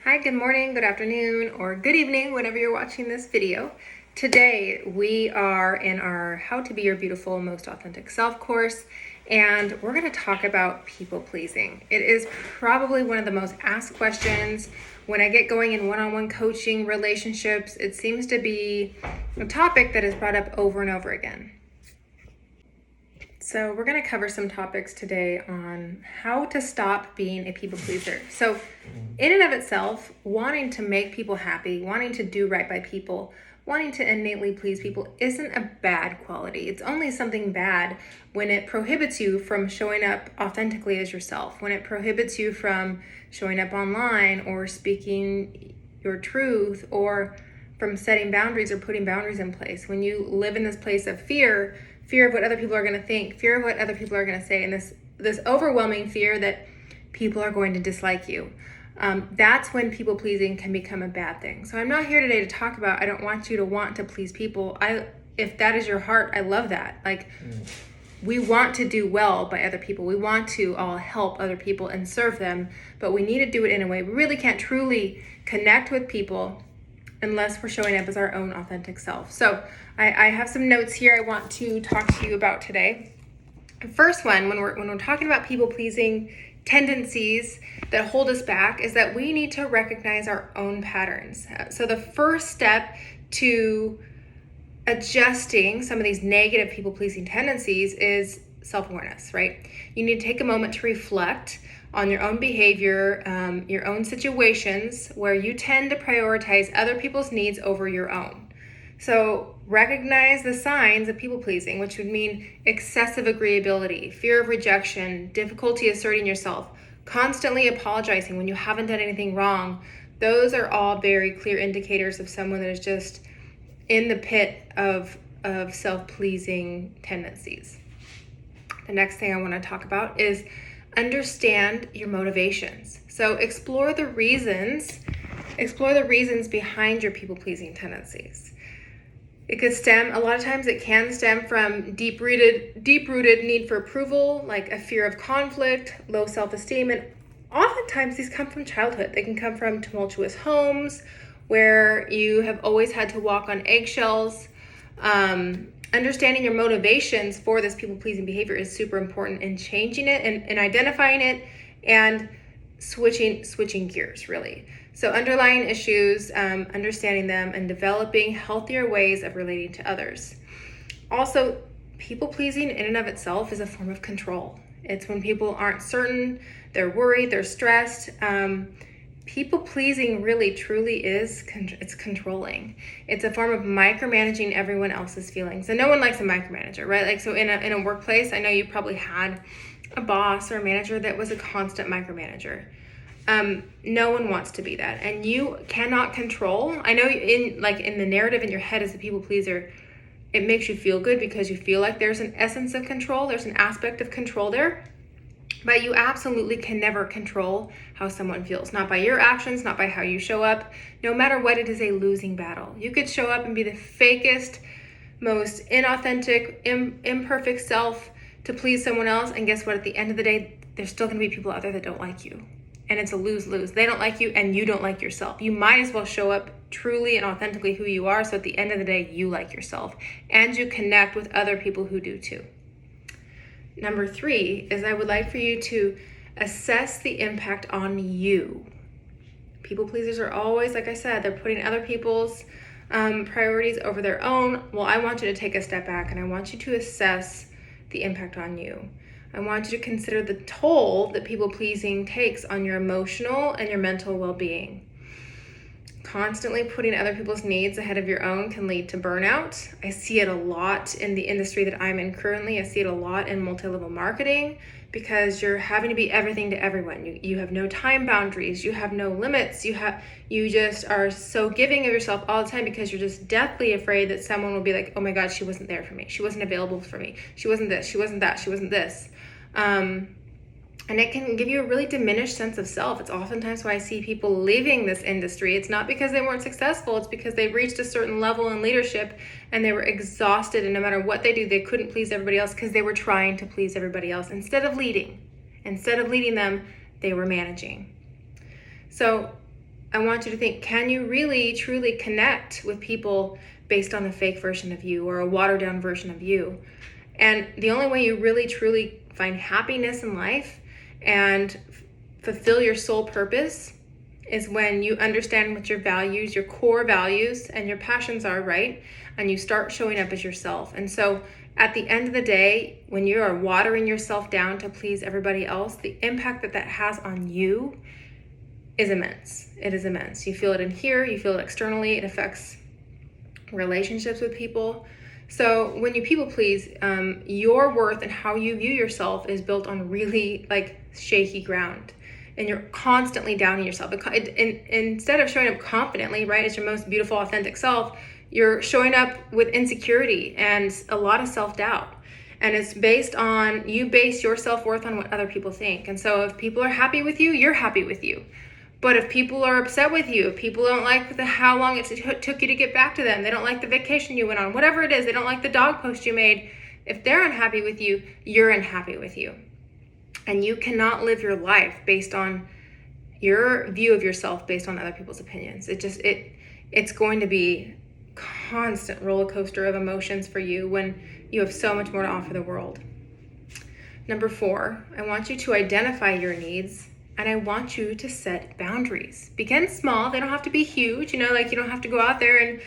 Hi, good morning, good afternoon, or good evening, whenever you're watching this video. Today, we are in our How to Be Your Beautiful Most Authentic Self course, and we're going to talk about people pleasing. It is probably one of the most asked questions when I get going in one-on-one coaching relationships. It seems to be a topic that is brought up over and over again. So we're going to cover some topics today on how to stop being a people pleaser. So in and of itself, wanting to make people happy, wanting to do right by people, wanting to innately please people isn't a bad quality. It's only something bad when it prohibits you from showing up authentically as yourself, when it prohibits you from showing up online or speaking your truth, or from setting boundaries or putting boundaries in place. When you live in this place of fear of what other people are going to think, fear of what other people are going to say, and this overwhelming fear that people are going to dislike you. That's when people pleasing can become a bad thing. So I'm not here today to talk about, I don't want you to want to please people. If that is your heart, I love that. We want to do well by other people. We want to all help other people and serve them, but we need to do it in a way. We really can't truly connect with people unless we're showing up as our own authentic self. So I have some notes here I want to talk to you about today. The first one, when we're talking about people pleasing tendencies that hold us back, is that we need to recognize our own patterns. So the first step to adjusting some of these negative people pleasing tendencies is self-awareness, right? You need to take a moment to reflect on your own behavior, your own situations where you tend to prioritize other people's needs over your own. So recognize the signs of people pleasing, which would mean excessive agreeability, fear of rejection, difficulty asserting yourself, constantly apologizing when you haven't done anything wrong. Those are all very clear indicators of someone that is just in the pit of self-pleasing tendencies. The next thing I want to talk about is understand your motivations. So explore the reasons behind your people-pleasing tendencies. It could stem, a lot of times it can stem from deep-rooted need for approval, like a fear of conflict, low self-esteem, and oftentimes these come from childhood. They can come from tumultuous homes where you have always had to walk on eggshells. Understanding your motivations for this people-pleasing behavior is super important in changing it and identifying it and switching gears, really. So underlying issues, understanding them, and developing healthier ways of relating to others. Also, people-pleasing in and of itself is a form of control. It's when people aren't certain, they're worried, they're stressed. People-pleasing really, truly is, it's controlling. It's a form of micromanaging everyone else's feelings. And no one likes a micromanager, right? So in a workplace, I know you probably had a boss or a manager that was a constant micromanager. No one wants to be that. And you cannot control. I know in the narrative in your head as a people-pleaser, it makes you feel good because you feel like there's an essence of control. There's an aspect of control there. But you absolutely can never control how someone feels. Not by your actions, not by how you show up. No matter what, it is a losing battle. You could show up and be the fakest, most inauthentic, imperfect self to please someone else. And guess what? At the end of the day, there's still going to be people out there that don't like you. And it's a lose-lose. They don't like you and you don't like yourself. You might as well show up truly and authentically who you are. So at the end of the day, you like yourself. And you connect with other people who do too. Number 3 is I would like for you to assess the impact on you. People pleasers are always, like I said, they're putting other people's priorities over their own. Well, I want you to take a step back and I want you to assess the impact on you. I want you to consider the toll that people pleasing takes on your emotional and your mental well-being. Constantly putting other people's needs ahead of your own can lead to burnout. I see it a lot in the industry that I'm in currently. I see it a lot in multi-level marketing because you're having to be everything to everyone. You have no time boundaries. You have no limits. You just are so giving of yourself all the time because you're just deathly afraid that someone will be like, oh my God, she wasn't there for me. She wasn't available for me. She wasn't this. She wasn't that. She wasn't this. And it can give you a really diminished sense of self. It's oftentimes why I see people leaving this industry. It's not because they weren't successful. It's because they reached a certain level in leadership and they were exhausted. And no matter what they do, they couldn't please everybody else because they were trying to please everybody else instead of leading. Instead of leading them, they were managing. So I want you to think, can you really truly connect with people based on a fake version of you or a watered down version of you? And the only way you really truly find happiness in life and fulfill your soul purpose is when you understand what your values, your core values, and your passions are, right? And you start showing up as yourself. And so at the end of the day, when you are watering yourself down to please everybody else, the impact that that has on you is immense. It is immense. You feel it in here, you feel it externally, it affects relationships with people. So when you people please, your worth and how you view yourself is built on really like shaky ground. And you're constantly downing yourself. And instead of showing up confidently, right, as your most beautiful, authentic self, you're showing up with insecurity and a lot of self-doubt. And it's based on, you base your self-worth on what other people think. And so if people are happy with you, you're happy with you. But if people are upset with you, if people don't like how long it took you to get back to them, they don't like the vacation you went on, whatever it is, they don't like the dog post you made, if they're unhappy with you, you're unhappy with you. And you cannot live your life based on your view of yourself based on other people's opinions. It's going to be constant roller coaster of emotions for you when you have so much more to offer the world. Number 4, I want you to identify your needs and I want you to set boundaries. Begin small. They don't have to be huge, like you don't have to go out there and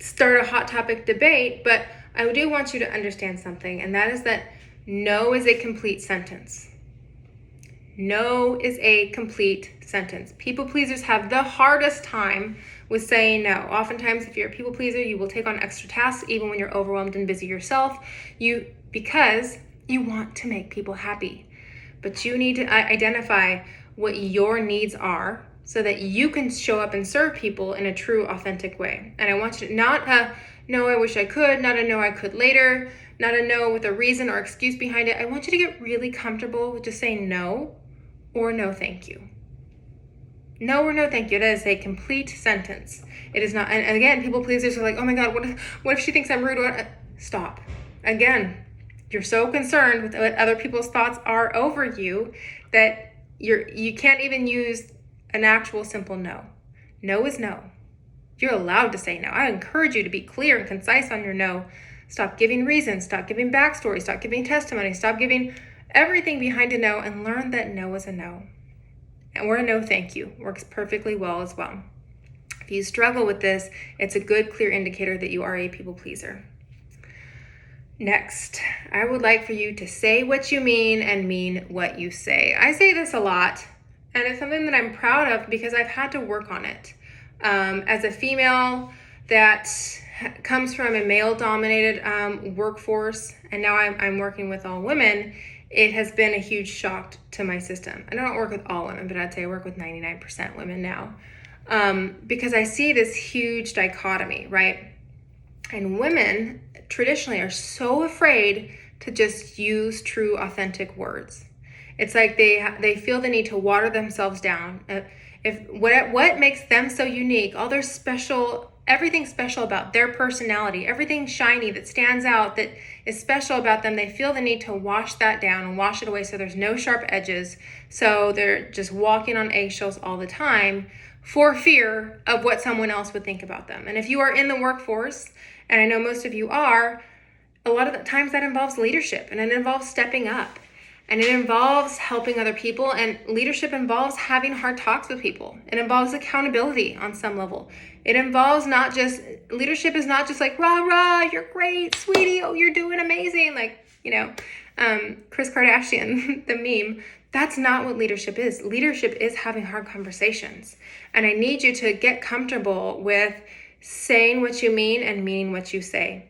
start a hot topic debate, but I do want you to understand something, and that is that no is a complete sentence. No is a complete sentence. People pleasers have the hardest time with saying no. Oftentimes, if you're a people pleaser, you will take on extra tasks even when you're overwhelmed and busy yourself, because you want to make people happy. But you need to identify what your needs are so that you can show up and serve people in a true, authentic way. And I want you to not a no, I wish I could, not a no, I could later, not a no with a reason or excuse behind it. I want you to get really comfortable with just saying no or no thank you. No or no thank you. That is a complete sentence. It is not, and again, people pleasers are like, oh my God, what if she thinks I'm rude? Stop. Again, you're so concerned with what other people's thoughts are over you that you can't even use an actual simple no. No is no. You're allowed to say no. I encourage you to be clear and concise on your no. Stop giving reasons, stop giving backstory, stop giving testimony, stop giving everything behind a no, and learn that no is a no. Or a no thank you works perfectly well as well. If you struggle with this, it's a good, clear indicator that you are a people pleaser. Next, I would like for you to say what you mean and mean what you say. I say this a lot, and it's something that I'm proud of because I've had to work on it. As a female that comes from a male-dominated workforce, and now I'm working with all women, it has been a huge shock to my system. I don't work with all women, but I'd say I work with 99% women now, because I see this huge dichotomy, right? And women traditionally are so afraid to just use true, authentic words. It's like they feel the need to water themselves down. If what makes them so unique, all their special, everything special about their personality, everything shiny that stands out that is special about them, they feel the need to wash that down and wash it away so there's no sharp edges. So they're just walking on eggshells all the time for fear of what someone else would think about them. And if you are in the workforce, and I know most of you are, a lot of the times that involves leadership, and it involves stepping up, and it involves helping other people, and leadership involves having hard talks with people. It involves accountability on some level. It involves leadership is not just like, rah, rah, you're great, sweetie, oh, you're doing amazing, Kris Kardashian, the meme. That's not what leadership is. Leadership is having hard conversations. And I need you to get comfortable with saying what you mean and meaning what you say.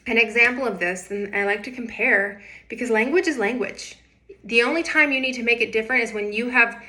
An example of this, and I like to compare, because language is language. The only time you need to make it different is when you have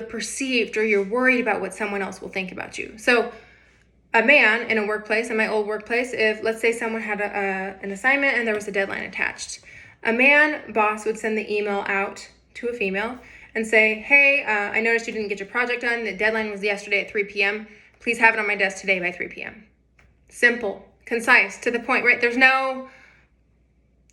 perceived or you're worried about what someone else will think about you. So a man in a workplace, in my old workplace, if let's say someone had an assignment and there was a deadline attached, a man boss would send the email out to a female and say, hey, I noticed you didn't get your project done. The deadline was yesterday at 3 p.m. Please have it on my desk today by 3 p.m. Simple, concise, to the point, right? There's no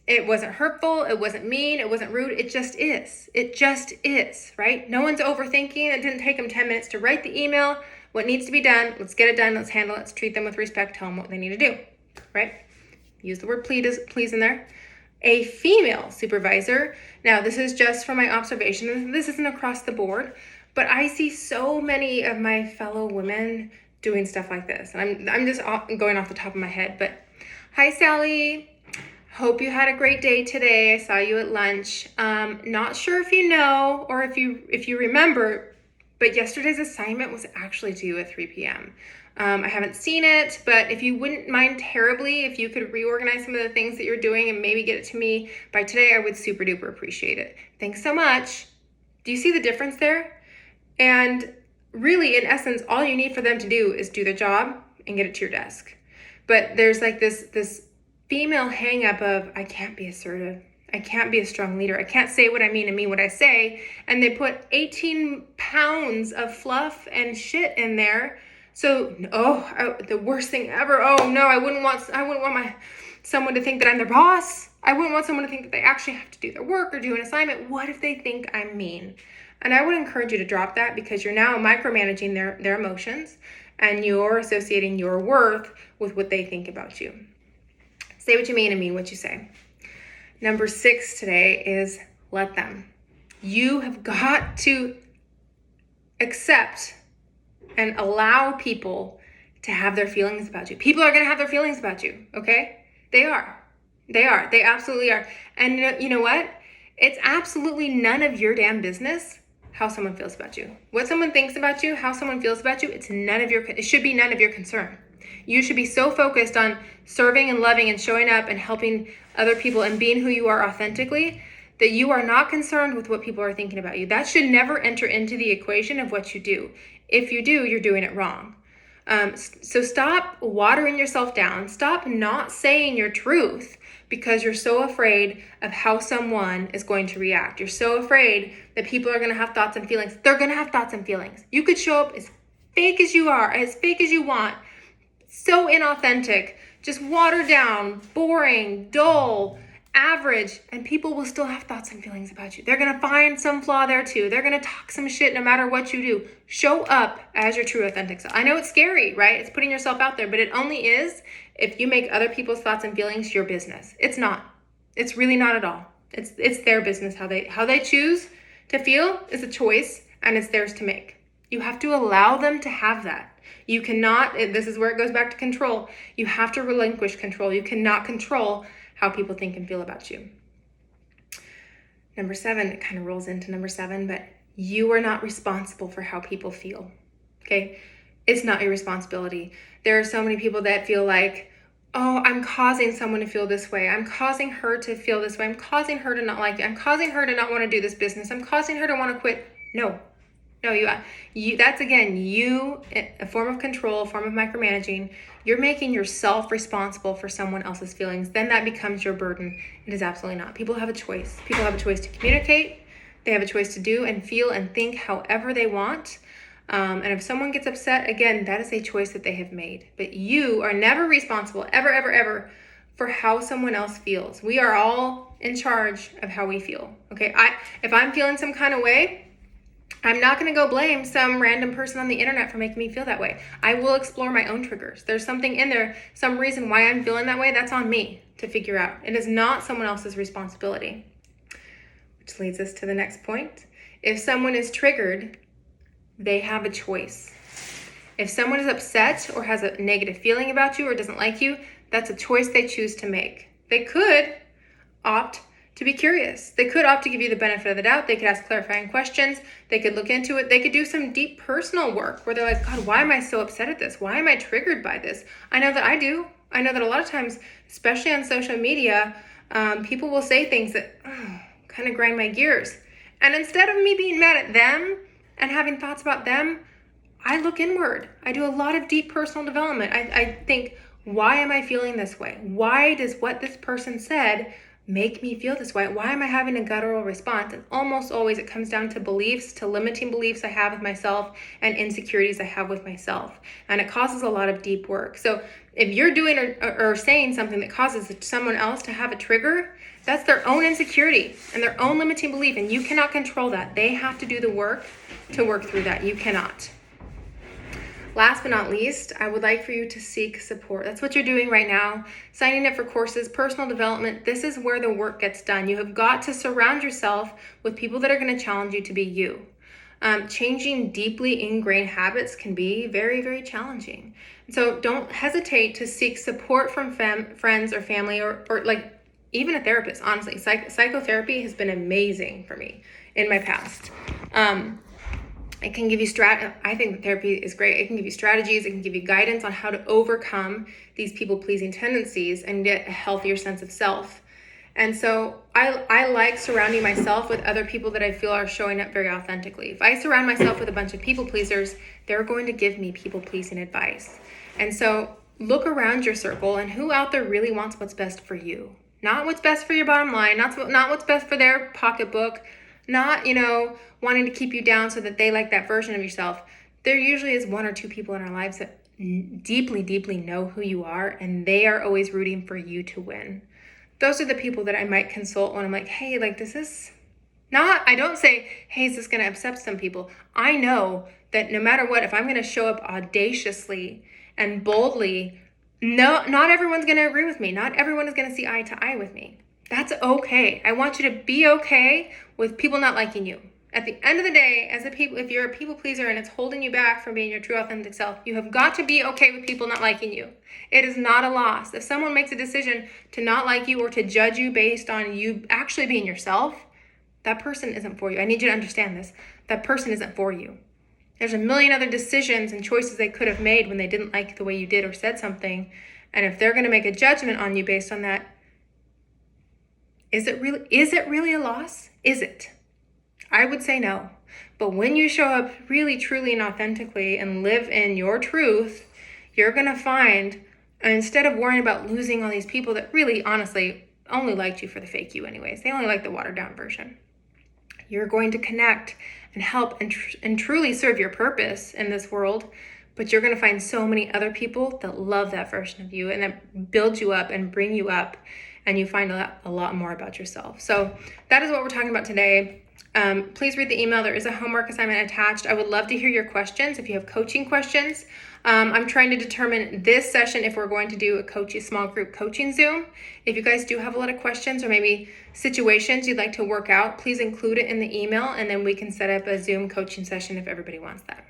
It wasn't hurtful. It wasn't mean. It wasn't rude. It just is. It just is, right? No one's overthinking. It didn't take them 10 minutes to write the email. What needs to be done, let's get it done. Let's handle it. Let's treat them with respect. Tell them what they need to do, right? Use the word please in there. A female supervisor. Now, this is just from my observation. This isn't across the board, but I see so many of my fellow women doing stuff like this. And I'm just going off the top of my head, but hi, Sally. Hope you had a great day today. I saw you at lunch. Not sure if you know or if you remember, but yesterday's assignment was actually due at 3 p.m. I haven't seen it, but if you wouldn't mind terribly, if you could reorganize some of the things that you're doing and maybe get it to me by today, I would super duper appreciate it. Thanks so much. Do you see the difference there? And really, in essence, all you need for them to do is do their job and get it to your desk. But there's like this female hang up of, I can't be assertive. I can't be a strong leader. I can't say what I mean and mean what I say. And they put 18 pounds of fluff and shit in there. So, the worst thing ever. Oh no, I wouldn't want someone to think that I'm their boss. I wouldn't want someone to think that they actually have to do their work or do an assignment. What if they think I'm mean? And I would encourage you to drop that, because you're now micromanaging their emotions, and you're associating your worth with what they think about you. Say what you mean and mean what you say. Number 6 today is let them. You have got to accept and allow people to have their feelings about you. People are going to have their feelings about you, okay? They are. They absolutely are. And you know what? It's absolutely none of your damn business how someone feels about you. What someone thinks about you, how someone feels about you, it should be none of your concern. You should be so focused on serving and loving and showing up and helping other people and being who you are authentically that you are not concerned with what people are thinking about you. That should never enter into the equation of what you do. If you do, you're doing it wrong. So stop watering yourself down. Stop not saying your truth because you're so afraid of how someone is going to react. You're so afraid that people are going to have thoughts and feelings. They're going to have thoughts and feelings. You could show up as fake as you are, as fake as you want, so inauthentic, just watered down, boring, dull, average, and people will still have thoughts and feelings about you. They're going to find some flaw there too. They're going to talk some shit no matter what you do. Show up as your true authentic self. I know it's scary, right? It's putting yourself out there, but it only is if you make other people's thoughts and feelings your business. It's not. It's really not at all. It's their business. How they choose to feel is a choice, and it's theirs to make. You have to allow them to have that. You cannot, this is where it goes back to control. You have to relinquish control. You cannot control how people think and feel about you. Number 7, it kind of rolls into number 7, but you are not responsible for how people feel, okay? It's not your responsibility. There are so many people that feel like, oh, I'm causing someone to feel this way. I'm causing her to feel this way. I'm causing her to not like it. I'm causing her to not want to do this business. I'm causing her to want to quit. No, you. That's again, a form of control, a form of micromanaging. You're making yourself responsible for someone else's feelings. Then that becomes your burden. It is absolutely not. People have a choice. People have a choice to communicate. They have a choice to do and feel and think however they want. And if someone gets upset, again, that is a choice that they have made. But you are never responsible, ever, ever, ever, for how someone else feels. We are all in charge of how we feel. Okay, if I'm feeling some kind of way, I'm not going to go blame some random person on the internet for making me feel that way. I will explore my own triggers. There's something in there, some reason why I'm feeling that way. That's on me to figure out. It is not someone else's responsibility. Which leads us to the next point. If someone is triggered, they have a choice. If someone is upset or has a negative feeling about you or doesn't like you, that's a choice they choose to make. They could opt to be curious. They could opt to give you the benefit of the doubt. They could ask clarifying questions. They could look into it. They could do some deep personal work where they're like, God, why am I so upset at this? Why am I triggered by this? I know that I do. I know that a lot of times, especially on social media, people will say things that kind of grind my gears. And instead of me being mad at them and having thoughts about them, I look inward. I do a lot of deep personal development. I think, why am I feeling this way? Why does what this person said make me feel this way? Why am I having a guttural response? And almost always it comes down to beliefs, to limiting beliefs I have with myself and insecurities I have with myself. And it causes a lot of deep work. So if you're doing or saying something that causes someone else to have a trigger, That's their own insecurity and their own limiting belief, and you cannot control that. They have to do the work to work through that. You cannot. Last but not least, I would like for you to seek support. That's what you're doing right now. Signing up for courses, personal development. This is where the work gets done. You have got to surround yourself with people that are going to challenge you to be you. Changing deeply ingrained habits can be very, very challenging. So don't hesitate to seek support from friends or family or like even a therapist. Honestly, psychotherapy has been amazing for me in my past. It can give you I think therapy is great. It can give you strategies. It can give you guidance on how to overcome these people-pleasing tendencies and get a healthier sense of self. And so I like surrounding myself with other people that I feel are showing up very authentically. If I surround myself with a bunch of people pleasers, they're going to give me people-pleasing advice. And so look around your circle and who out there really wants what's best for you. Not what's best for your bottom line, not what's best for their pocketbook, not, wanting to keep you down so that they like that version of yourself. There usually is one or two people in our lives that deeply, deeply know who you are, and they are always rooting for you to win. Those are the people that I might consult when I'm like, hey, like this is not, I don't say, hey, is this going to upset some people? I know that no matter what, if I'm going to show up audaciously and boldly, no, not everyone's going to agree with me. Not everyone is going to see eye to eye with me. That's okay. I want you to be okay with people not liking you. At the end of the day, if you're a people pleaser and it's holding you back from being your true authentic self, you have got to be okay with people not liking you. It is not a loss. If someone makes a decision to not like you or to judge you based on you actually being yourself, that person isn't for you. I need you to understand this. That person isn't for you. There's a million other decisions and choices they could have made when they didn't like the way you did or said something. And if they're going to make a judgment on you based on that, is it really a loss? Is it? I would say no. But when you show up really, truly, and authentically and live in your truth, you're going to find, instead of worrying about losing all these people that really, honestly, only liked you for the fake you anyways, they only like the watered down version. You're going to connect and help and truly serve your purpose in this world, but you're going to find so many other people that love that version of you and that build you up and bring you up, and you find a lot more about yourself. So that is what we're talking about today. Please read the email. There is a homework assignment attached. I would love to hear your questions if you have coaching questions. I'm trying to determine this session if we're going to do a small group coaching Zoom. If you guys do have a lot of questions or maybe situations you'd like to work out, please include it in the email, and then we can set up a Zoom coaching session if everybody wants that.